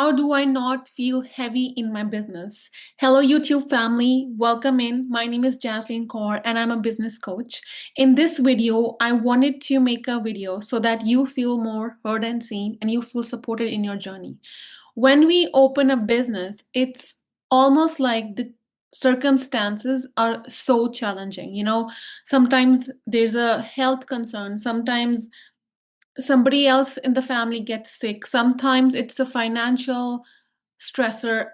How do I not feel heavy in my business? Hello, YouTube family. Welcome in. My name is Jaslyn Kaur and I'm a business coach. In this video, I wanted to make a video so that you feel more heard and seen and you feel supported in your journey. When we open a business, it's almost like the circumstances are so challenging. Sometimes there's a health concern, sometimes somebody else in the family gets sick, sometimes it's a financial stressor.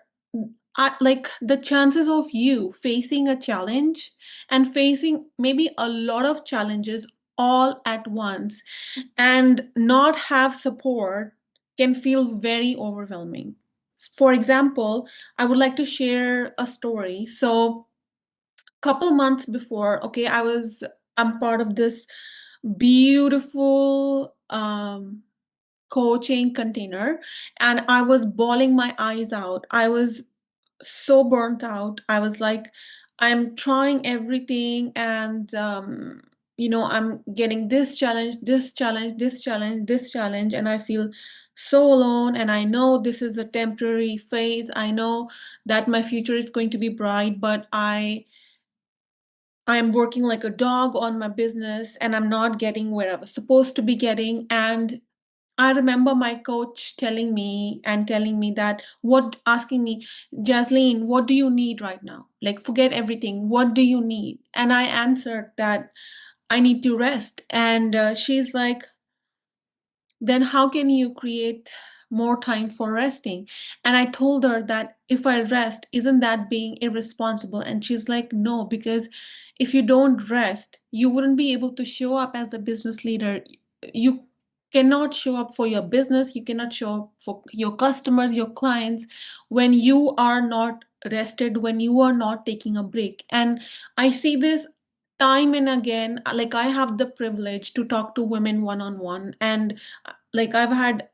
Like the chances of you facing a challenge and facing maybe a lot of challenges all at once and not have support can feel very overwhelming. For example, I would like to share a story. So couple months before, okay, I'm part of this beautiful coaching container, and I was bawling my eyes out. I was so burnt out. I was like, I'm trying everything, and I'm getting this challenge, this challenge, this challenge, this challenge, and I feel so alone. And I know this is a temporary phase. I know that my future is going to be bright, but I'm working like a dog on my business and I'm not getting where I was supposed to be getting. And I remember my coach telling me that, asking me, Jasleen, what do you need right now? Like, forget everything. What do you need? And I answered that I need to rest. And she's like, then how can you create more time for resting? And I told her that if I rest, isn't that being irresponsible? And she's like, no, because if you don't rest, you wouldn't be able to show up as a business leader. You cannot show up for your business, you cannot show up for your customers, your clients, when you are not rested, when you are not taking a break. And I see this time and again. Like, I have the privilege to talk to women one on one, and like, I've had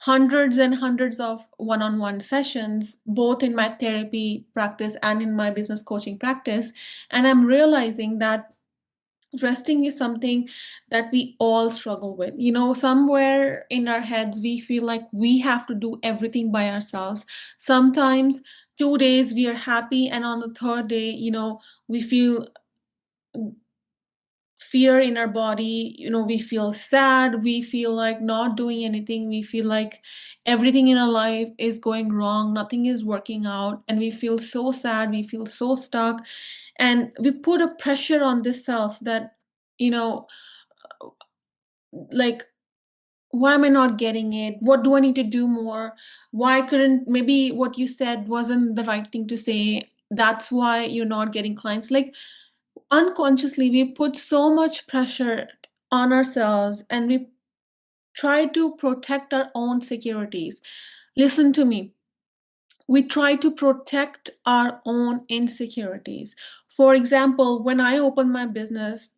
hundreds and hundreds of one-on-one sessions, both in my therapy practice and in my business coaching practice. And I'm realizing that resting is something that we all struggle with. Somewhere in our heads, we feel like we have to do everything by ourselves. Sometimes 2 days we are happy, and on the third day, we feel fear in our body. We feel sad, we feel like not doing anything, we feel like everything in our life is going wrong, nothing is working out, and we feel so sad, we feel so stuck, and we put a pressure on this self that, you know like, why am I not getting it? What do I need to do more? Why couldn't, maybe what you said wasn't the right thing to say, that's why you're not getting clients. Like, unconsciously we put so much pressure on ourselves, and we try to protect our own securities. Listen to me. We try to protect our own insecurities. For example, when I opened my business,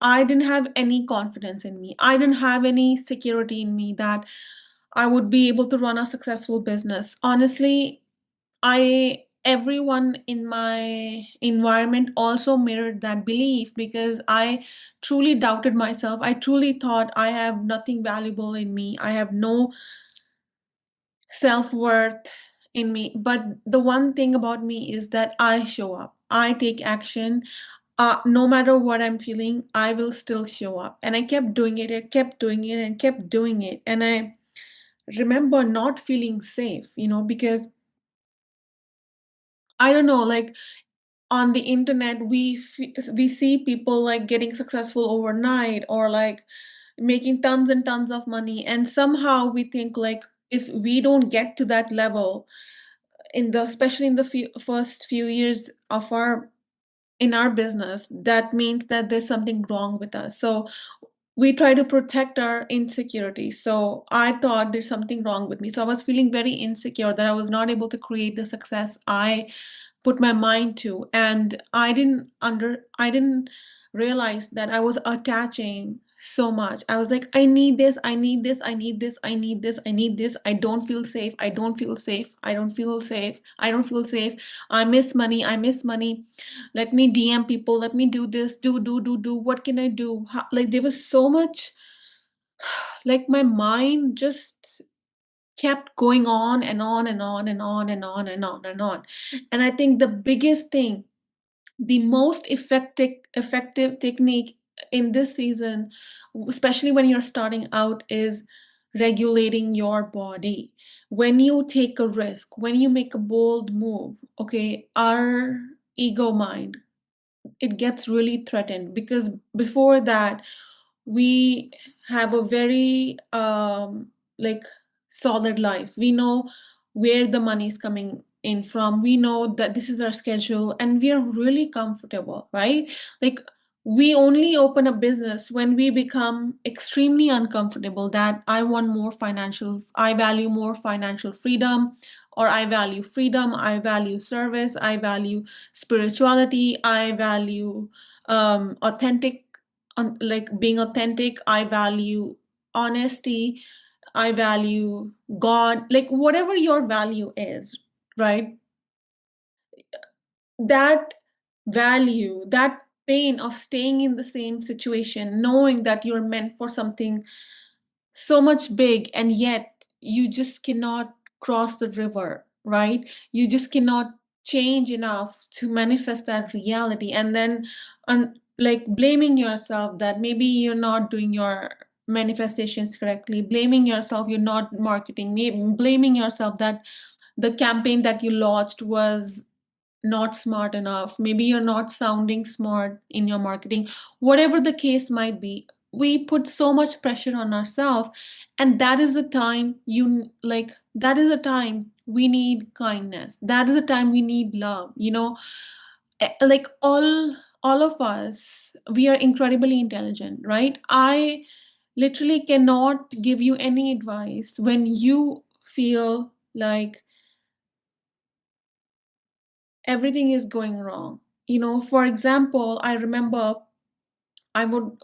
I didn't have any confidence in me. I didn't have any security in me that I would be able to run a successful business. Honestly, I everyone in my environment also mirrored that belief, because I truly doubted myself. I truly thought I have nothing valuable in me. I have no self-worth in me. But the one thing about me is that I show up. I take action. No matter what I'm feeling, I will still show up. And I kept doing it. I kept doing it and kept doing it. And I remember not feeling safe, because I don't know, like, on the internet we see people like getting successful overnight, or like making tons and tons of money, and somehow we think like, if we don't get to that level, especially in the first few years of our business, that means that there's something wrong with us. So we try to protect our insecurities. So I thought there's something wrong with me. So I was feeling very insecure that I was not able to create the success I put my mind to. And I didn't realize that I was attaching so much. I was like, I need this, I need this, I need this, I need this, I need this. I don't feel safe, I don't feel safe, I don't feel safe, I don't feel safe. I miss money, I miss money. Let me DM people, let me do this, do. What can I do? Like, there was so much, like, my mind just kept going on and on and on and on and on and on and on. And I think the biggest thing, the most effective technique in this season, especially when you're starting out, is regulating your body. When you take a risk, when you make a bold move, okay, our ego mind, it gets really threatened, because before that we have a very like solid life. We know where the money is coming in from. We know that this is our schedule and we are really comfortable, right? Like, we only open a business when we become extremely uncomfortable, that I value more financial freedom, or I value freedom, I value service, I value spirituality, I value authentic, like being authentic, I value honesty, I value God, like whatever your value is, right? That value, that pain of staying in the same situation, knowing that you're meant for something so much big, and yet you just cannot cross the river, right? You just cannot change enough to manifest that reality. And then, like, blaming yourself that maybe you're not doing your manifestations correctly, blaming yourself you're not marketing, maybe blaming yourself that the campaign that you launched was not smart enough. Maybe you're not sounding smart in your marketing. Whatever the case might be, we put so much pressure on ourselves. And that is the time that is the time we need kindness. That is the time we need love. Like, all of us, we are incredibly intelligent, right? I literally cannot give you any advice when you feel like everything is going wrong. For example, I remember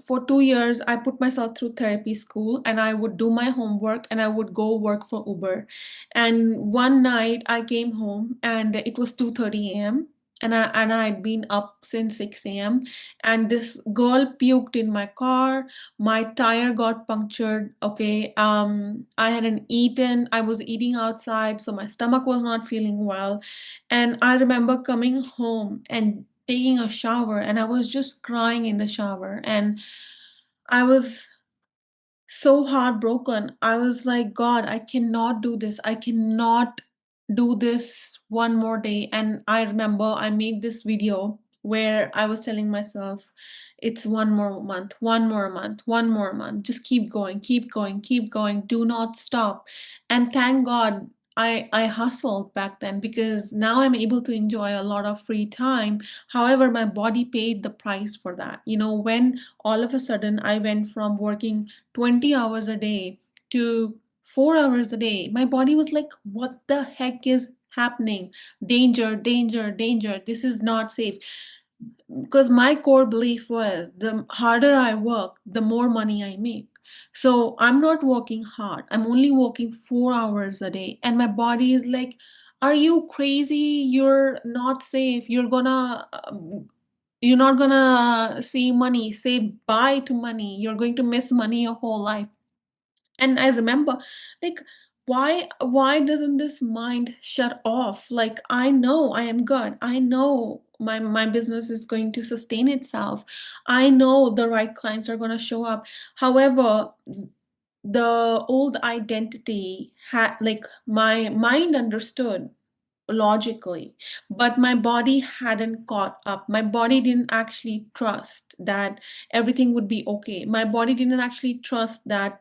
for 2 years, I put myself through therapy school, and I would do my homework and I would go work for Uber. And one night I came home and it was 2:30 a.m. And I had been up since 6 a.m. And this girl puked in my car. My tire got punctured. Okay. I hadn't eaten. I was eating outside, so my stomach was not feeling well. And I remember coming home and taking a shower, and I was just crying in the shower, and I was so heartbroken. I was like, God, I cannot do this. I cannot do this one more day. And I remember I made this video where I was telling myself, it's one more month, one more month, one more month. Just keep going, keep going, keep going. Do not stop. And thank God I hustled back then, because now I'm able to enjoy a lot of free time. However, my body paid the price for that. When all of a sudden I went from working 20 hours a day to 4 hours a day, my body was like, what the heck is happening? Danger, danger, danger. This is not safe. Because my core belief was, the harder I work, the more money I make. So I'm not working hard. I'm only working 4 hours a day. And my body is like, are you crazy? You're not safe. You're not gonna see money. Say bye to money. You're going to miss money your whole life. And I remember, like, why doesn't this mind shut off? Like, I know I am good. I know my business is going to sustain itself. I know the right clients are going to show up. However, the old identity had, like, my mind understood logically, but my body hadn't caught up. My body didn't actually trust that everything would be okay. My body didn't actually trust that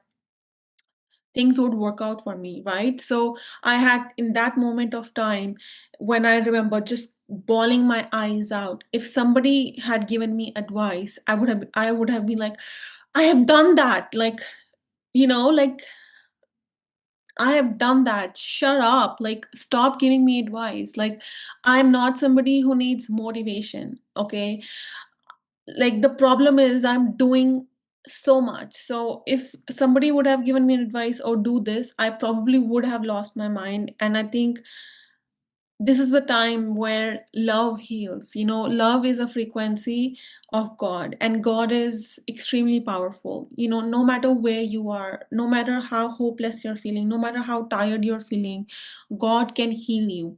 things would work out for me, right? So I had, in that moment of time, when I remember just bawling my eyes out, if somebody had given me advice, I would have been like, I have done that. Like, I have done that. Shut up. Like, stop giving me advice. Like, I'm not somebody who needs motivation. Okay. Like, the problem is I'm doing so much. So if somebody would have given me advice or do this, I probably would have lost my mind. And I think this is the time where love heals. Love is a frequency of God, and God is extremely powerful. No matter where you are, no matter how hopeless you're feeling, no matter how tired you're feeling, God can heal you.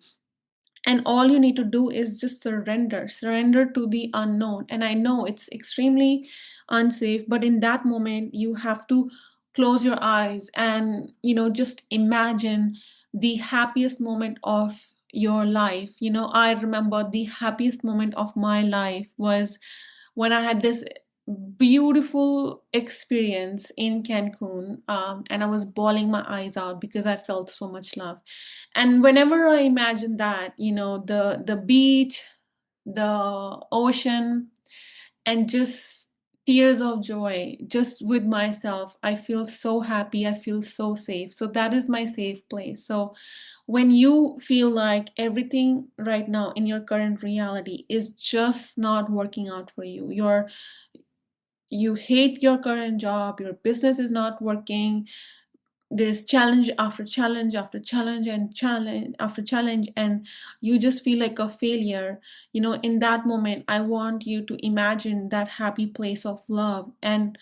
And all you need to do is just surrender to the unknown. And I know it's extremely unsafe, but in that moment you have to close your eyes and just imagine the happiest moment of your life. I remember the happiest moment of my life was when I had this beautiful experience in Cancun, and I was bawling my eyes out because I felt so much love. And whenever I imagine that, the beach, the ocean, and just tears of joy, just with myself, I feel so happy. I feel so safe. So that is my safe place. So when you feel like everything right now in your current reality is just not working out for you, you hate your current job, your business is not working, there's challenge after challenge after challenge and challenge after challenge, and you just feel like a failure. In that moment, I want you to imagine that happy place of love and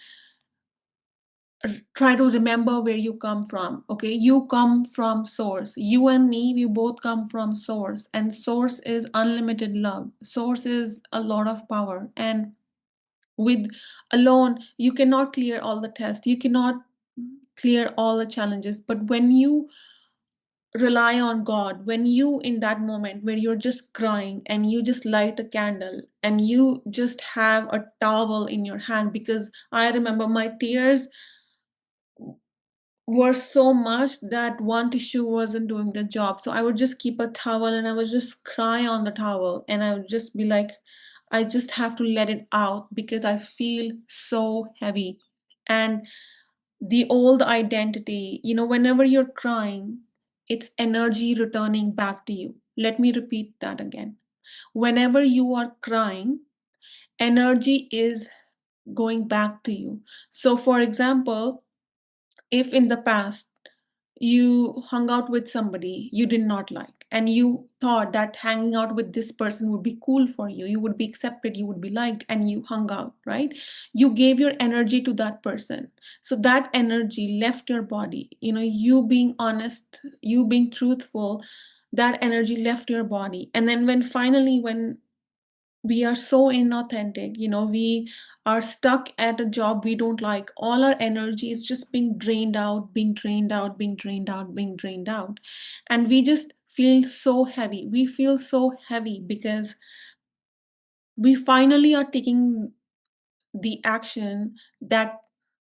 try to remember where you come from. Okay, you come from source. You and me, we both come from source, and source is unlimited love. Source is a lot of power, and with alone you cannot clear all the tests, you cannot clear all the challenges. But when you rely on God, when you, in that moment where you're just crying and you just light a candle and you just have a towel in your hand, because I remember my tears were so much that one tissue wasn't doing the job. So I would just keep a towel and I would just cry on the towel, and I would just be like, I just have to let it out because I feel so heavy. And the old identity, whenever you're crying, it's energy returning back to you. Let me repeat that again. Whenever you are crying, energy is going back to you. So, for example, if in the past you hung out with somebody you did not like, and you thought that hanging out with this person would be cool for you, you would be accepted, you would be liked, and you hung out, right? You gave your energy to that person. So that energy left your body. You being honest, you being truthful, that energy left your body. And then when we are so inauthentic, we are stuck at a job we don't like, all our energy is just being drained out, being drained out, being drained out, being drained out, and we just feel so heavy. We feel so heavy because we finally are taking the action that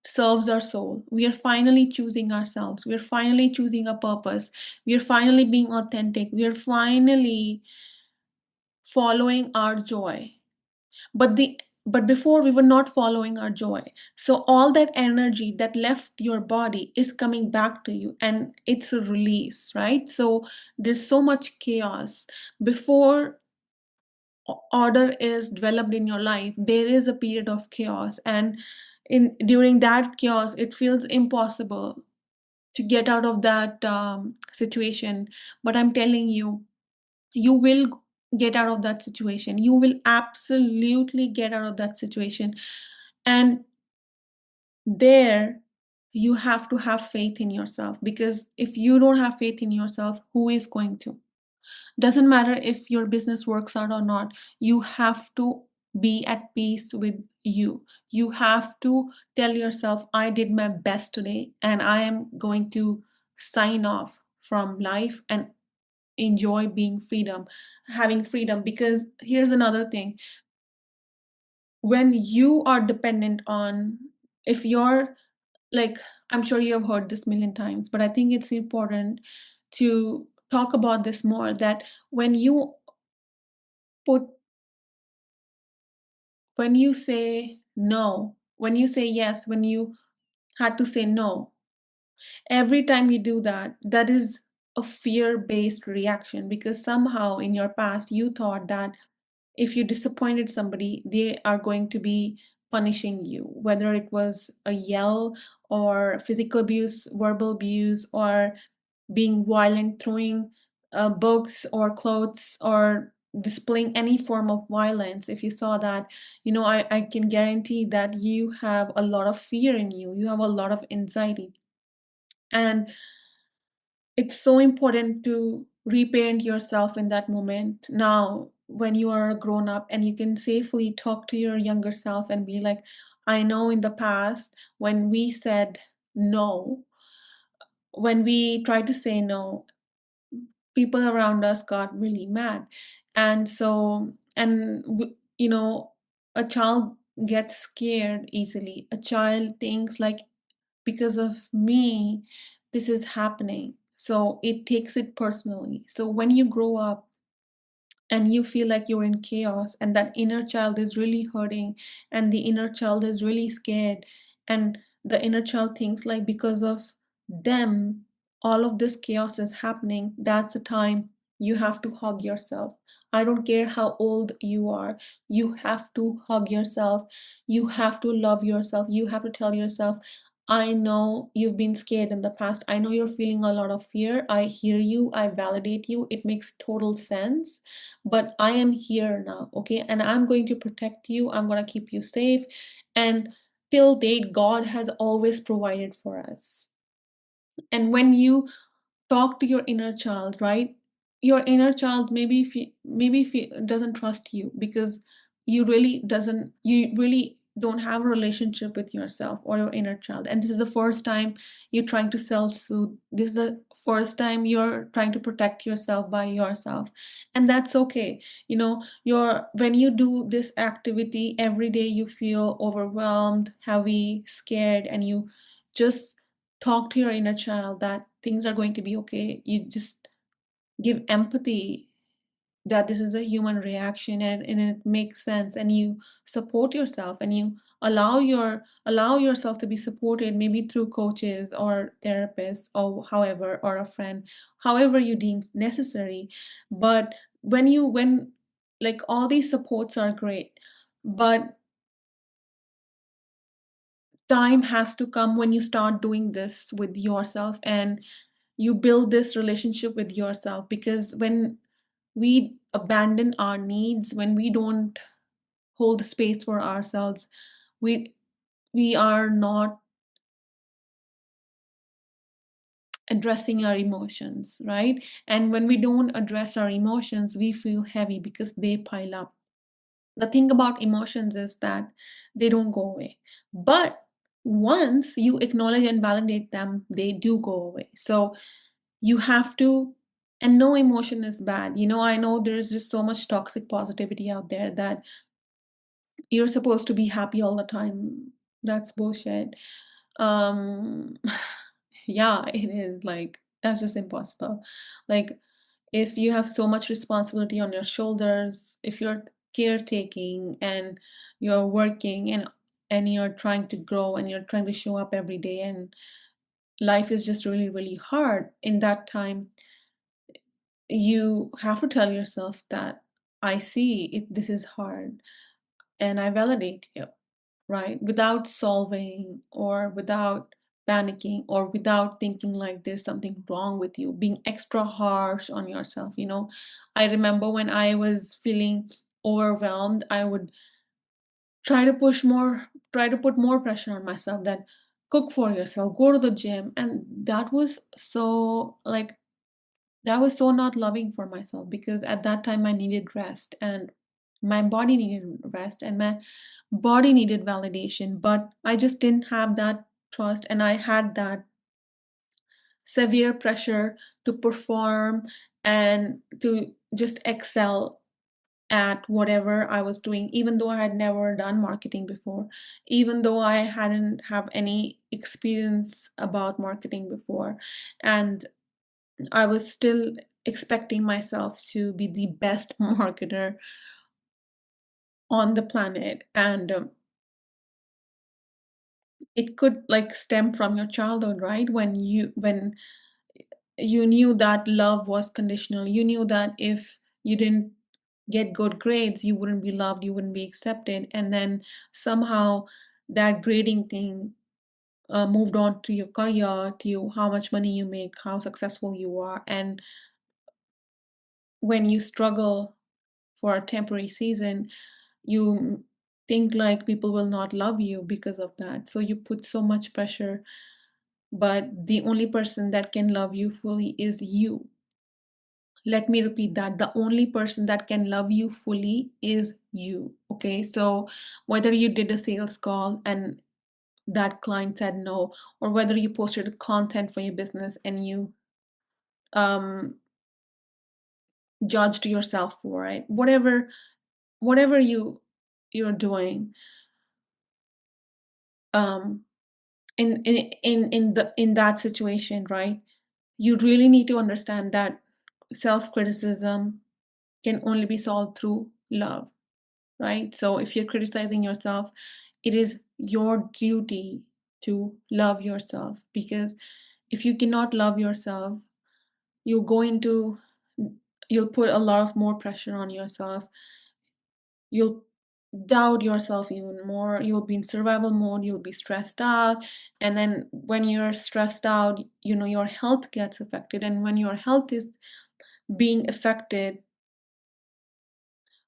serves our soul. We are finally choosing ourselves, we are finally choosing a purpose, we are finally being authentic, we are finally following our joy. But before, we were not following our joy. So all that energy that left your body is coming back to you, and it's a release, right? So there's so much chaos before order is developed in your life. There is a period of chaos, and in during that chaos it feels impossible to get out of that situation. But I'm telling you, you will get out of that situation. You will absolutely get out of that situation. And there, you have to have faith in yourself, because if you don't have faith in yourself, who is going to? Doesn't matter if your business works out or not. You have to be at peace with you. You have to tell yourself, I did my best today and I am going to sign off from life and enjoy having freedom. Because here's another thing: when you are dependent on, if you're like, I'm sure you have heard this million times, but I think it's important to talk about this more, that when you put when you say no, when you say yes, when you had to say no, every time you do that, that is a fear-based reaction, because somehow in your past you thought that if you disappointed somebody, they are going to be punishing you, whether it was a yell or physical abuse, verbal abuse, or being violent, throwing. books or clothes or displaying any form of violence, if you saw that, I can guarantee that you have a lot of fear in you. You have a lot of anxiety. And it's so important to reparent yourself in that moment. Now, when you are a grown up and you can safely talk to your younger self and be like, I know in the past when we said no, when we tried to say no, people around us got really mad. And so, a child gets scared easily. A child thinks like, because of me, this is happening. So it takes it personally. So when you grow up and you feel like you're in chaos and that inner child is really hurting and the inner child is really scared, and the inner child thinks like because of them all of this chaos is happening, that's the time you have to hug yourself. I don't care how old you are, you have to hug yourself. You have to love yourself. You have to tell yourself, I know you've been scared in the past. I know you're feeling a lot of fear. I hear you. I validate you. It makes total sense. But I am here now, okay? And I'm going to protect you. I'm going to keep you safe. And till date, God has always provided for us. And when you talk to your inner child, right? Your inner child maybe if he doesn't trust you because you really don't have a relationship with yourself or your inner child, and this is the first time you're trying to self-soothe. This is the first time you're trying to protect yourself by yourself, and that's okay. When you do this activity every day, you feel overwhelmed, heavy, scared, and you just talk to your inner child that things are going to be okay. You just give empathy that this is a human reaction, and it makes sense, and you support yourself, and you allow yourself to be supported, maybe through coaches or therapists or however, or a friend, however you deem necessary. But when like all these supports are great, but time has to come when you start doing this with yourself and you build this relationship with yourself, because when we abandon our needs, when we don't hold space for ourselves, we we are not addressing our emotions, right? And when we don't address our emotions, we feel heavy because they pile up. The thing about emotions is that they don't go away, but once you acknowledge and validate them, they do go away. So you have to, and no emotion is bad. I know there's just so much toxic positivity out there that you're supposed to be happy all the time. That's bullshit. um yeah, it is like that's just impossible. Like, if you have so much responsibility on your shoulders, if you're caretaking and you're working and you're trying to grow and you're trying to show up every day, and life is just really really hard in that time, you have to tell yourself that I see it, this is hard, and I validate you, right? Without solving or without panicking or without thinking like there's something wrong with you, being extra harsh on yourself. I remember when I was feeling overwhelmed, I would try to put more pressure on myself, that cook for yourself, go to the gym, and that was so not loving for myself, because at that time I needed rest, and my body needed rest, and my body needed validation, but I just didn't have that trust, and I had that severe pressure to perform and to just excel at whatever I was doing, even though I had never done marketing before, even though I hadn't have any experience about marketing before. And I was still expecting myself to be the best marketer on the planet. And it could like stem from your childhood, right? When you knew that love was conditional. You knew that if you didn't get good grades, you wouldn't be loved, you wouldn't be accepted. And then somehow that grading thing moved on to your career, to you, how much money you make, how successful you are. And when you struggle for a temporary season, you think like people will not love you because of that. So you put so much pressure, but the only person that can love you fully is you. Let me repeat that. The only person that can love you fully is you. Okay. So whether you did a sales call and that client said no, or whether you posted content for your business and you um, judged yourself for it, whatever you're doing, um, in that situation, right? You really need to understand that self-criticism can only be solved through love, right? So if you're criticizing yourself, it is your duty to love yourself, because if you cannot love yourself, you'll go into you'll put a lot of more pressure on yourself. You'll doubt yourself even more. You'll be in survival mode, you'll be stressed out, and then when you're stressed out, your health gets affected, and when your health is being affected,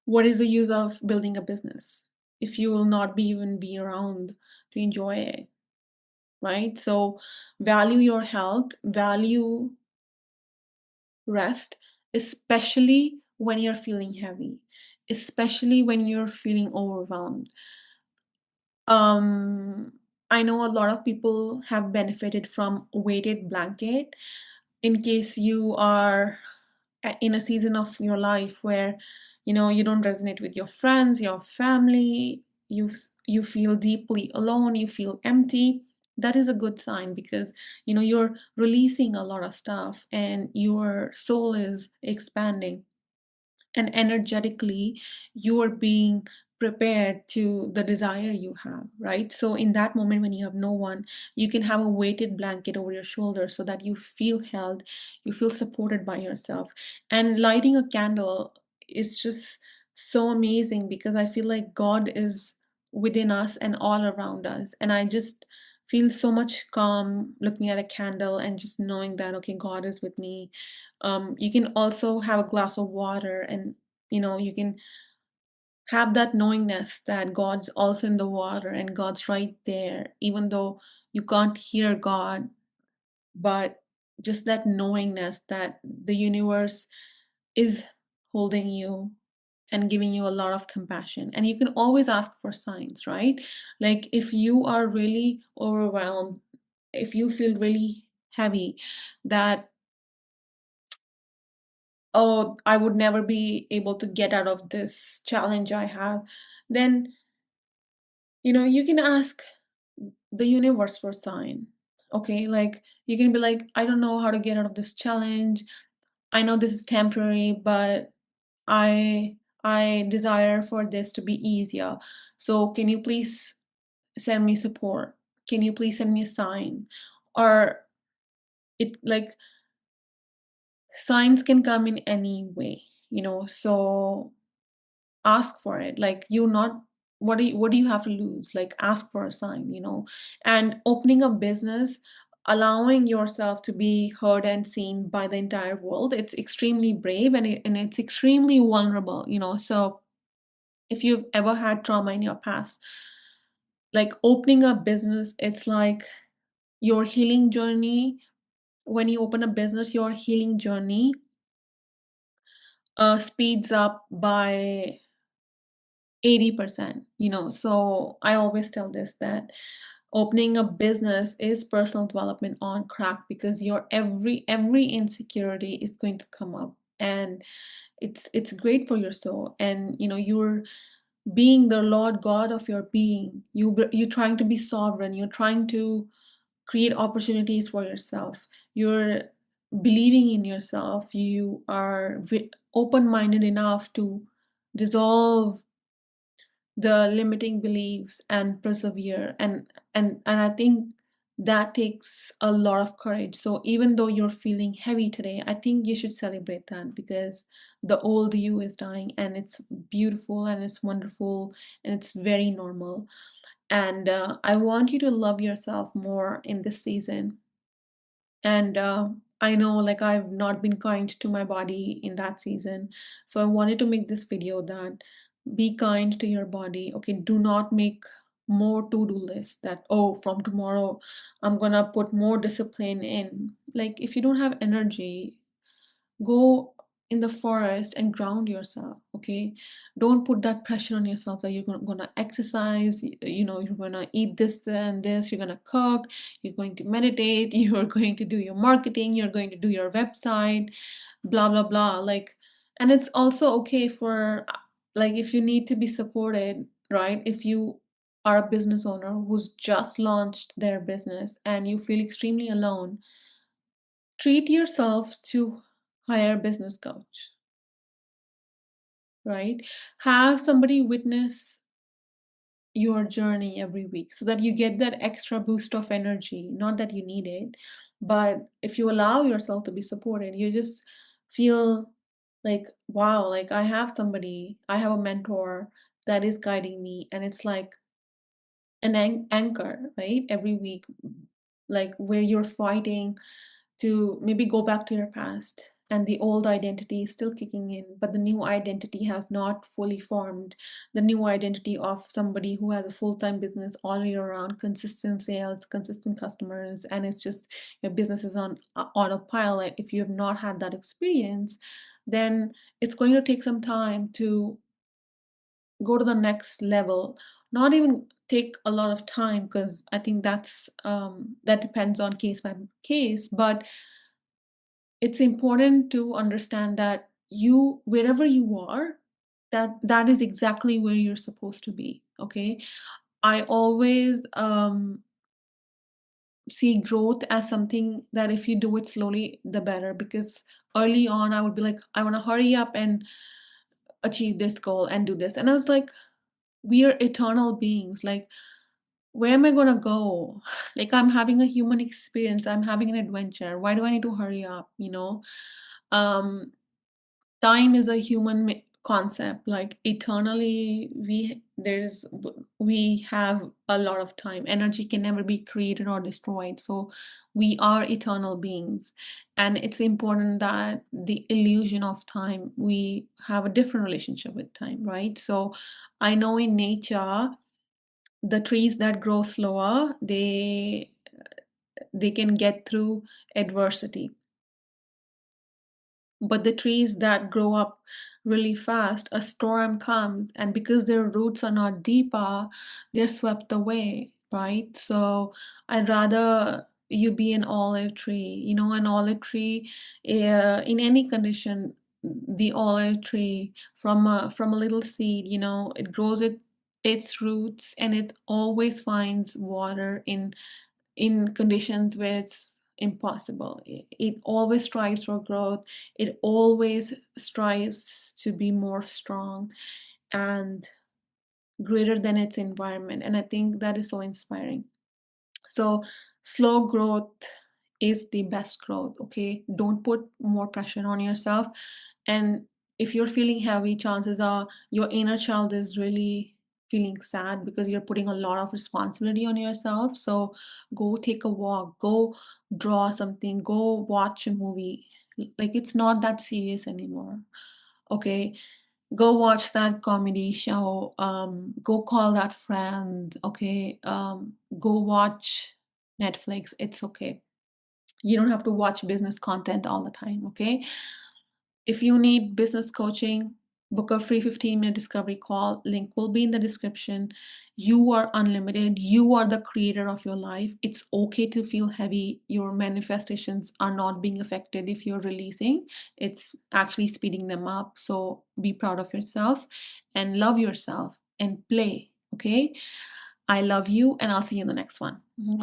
what is the use of building a business if you will not be even be around to enjoy it, right? So value your health, value rest, especially when you're feeling heavy, especially when you're feeling overwhelmed. um I know a lot of people have benefited from weighted blanket. In case you are in a season of your life where you don't resonate with your friends, your family, you feel deeply alone, you feel empty, that is a good sign, because you're releasing a lot of stuff and your soul is expanding, and energetically you are being prepared to the desire you have, right? So in that moment when you have no one, you can have a weighted blanket over your shoulder so that you feel held, you feel supported by yourself. And lighting a candle is just so amazing, because I feel like God is within us and all around us, and I just feel so much calm looking at a candle and just knowing that, okay, God is with me. You can also have a glass of water, and you can have that knowingness that God's also in the water and God's right there, even though you can't hear God, but just that knowingness that the universe is holding you and giving you a lot of compassion. And you can always ask for signs, right? Like if you are really overwhelmed, if you feel really heavy, that oh, I would never be able to get out of this challenge I have, then, you can ask the universe for a sign. Okay, like you can be like, I don't know how to get out of this challenge. I know this is temporary, but I desire for this to be easier. So can you please send me support? Can you please send me a sign? Or it like signs can come in any way, so ask for it. Like you not what do you have to lose? Like ask for a sign. And opening a business, allowing yourself to be heard and seen by the entire world, it's extremely brave, and it's extremely vulnerable. So if you've ever had trauma in your past, like opening a business, it's like your healing journey. When you open a business, your healing journey speeds up by 80%. So I always tell this, that opening a business is personal development on crack, because your every insecurity is going to come up, and it's great for your soul. And you're being the Lord God of your being. You're trying to be sovereign, you're trying to create opportunities for yourself, you're believing in yourself, you are open-minded enough to dissolve the limiting beliefs and persevere. And I think that takes a lot of courage. So even though you're feeling heavy today, I think you should celebrate that, because the old you is dying, and it's beautiful and it's wonderful and it's very normal. And I want you to love yourself more in this season. And I know like I've not been kind to my body in that season. So I wanted to make this video that be kind to your body. Okay, do not make more to-do lists that, oh, from tomorrow I'm gonna put more discipline in. Like if you don't have energy, go in the forest and ground yourself. Okay, don't put that pressure on yourself that you're gonna exercise, you know, you're gonna eat this and this, you're gonna cook, you're going to meditate, you're going to do your marketing, you're going to do your website, blah blah blah. Like, and it's also okay for like if you need to be supported, right? If you are a business owner who's just launched their business and you feel extremely alone, treat yourself to hire a business coach, right? Have somebody witness your journey every week so that you get that extra boost of energy. Not that you need it, but if you allow yourself to be supported, you just feel like, wow, like I have somebody, I have a mentor that is guiding me, and it's like an anchor, right? Every week, like where you're fighting to maybe go back to your past and the old identity is still kicking in, but the new identity has not fully formed. The new identity of somebody who has a full-time business all year round, consistent sales, consistent customers, and it's just your business is on autopilot. If you have not had that experience, then it's going to take some time to go to the next level. Not even take a lot of time, because I think that depends on case by case, but it's important to understand that you, wherever you are, that is exactly where you're supposed to be. Okay, I always see growth as something that if you do it slowly the better, because early on I would be like, I want to hurry up and achieve this goal and do this, and I was like, we are eternal beings. Like, where am I gonna go? Like, I'm having a human experience, I'm having an adventure. Why do I need to hurry up, you know? Um, time is a human concept. Like eternally, we have a lot of time. Energy can never be created or destroyed. So we are eternal beings, and it's important that the illusion of time, we have a different relationship with time, right? So I know in nature, the trees that grow slower, they can get through adversity, but the trees that grow up really fast, a storm comes, and because their roots are not deeper, they're swept away, right? So I'd rather you be an olive tree, you know, an olive tree, in any condition, the olive tree from a little seed, you know, it grows its roots, and it always finds water in conditions where it's impossible. It always strives for growth. It always strives to be more strong and greater than its environment. And I think that is so inspiring. So slow growth is the best growth. Okay, don't put more pressure on yourself. And if you're feeling heavy, chances are your inner child is really feeling sad because you're putting a lot of responsibility on yourself. So go take a walk, go draw something, go watch a movie. Like, it's not that serious anymore. Okay, go watch that comedy show, go call that friend. Okay, go watch Netflix. It's okay. You don't have to watch business content all the time. Okay, if you need business coaching, book a free 15-minute discovery call. Link will be in the description. You are unlimited. You are the creator of your life. It's okay to feel heavy. Your manifestations are not being affected if you're releasing. It's actually speeding them up. So be proud of yourself and love yourself and play. Okay? I love you, and I'll see you in the next one.